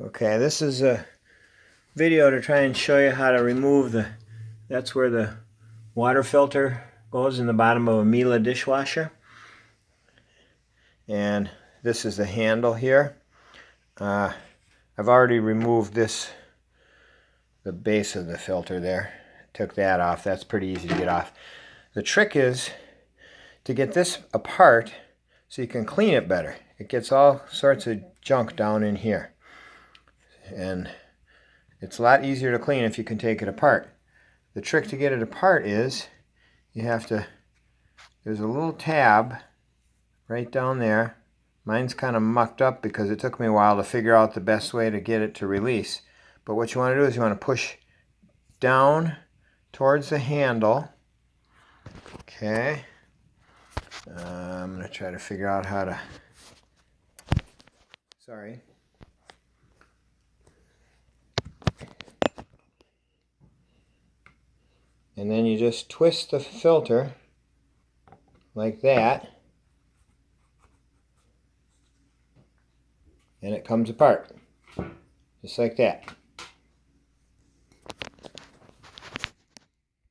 Okay, this is a video to try and show you how to remove that's where the water filter goes in the bottom of a Miele dishwasher. And this is the handle here. I've already removed the base of the filter there. Took that off. That's pretty easy to get off. The trick is to get this apart so you can clean it better. It gets all sorts of junk down in here. And it's a lot easier to clean if you can take it apart. The trick to get it apart is there's a little tab right down there. Mine's kind of mucked up because it took me a while to figure out the best way to get it to release. But what you want to do is you want to push down towards the handle. Okay. I'm going to try to figure out how to... Sorry. And then you just twist the filter like that, and it comes apart, just like that.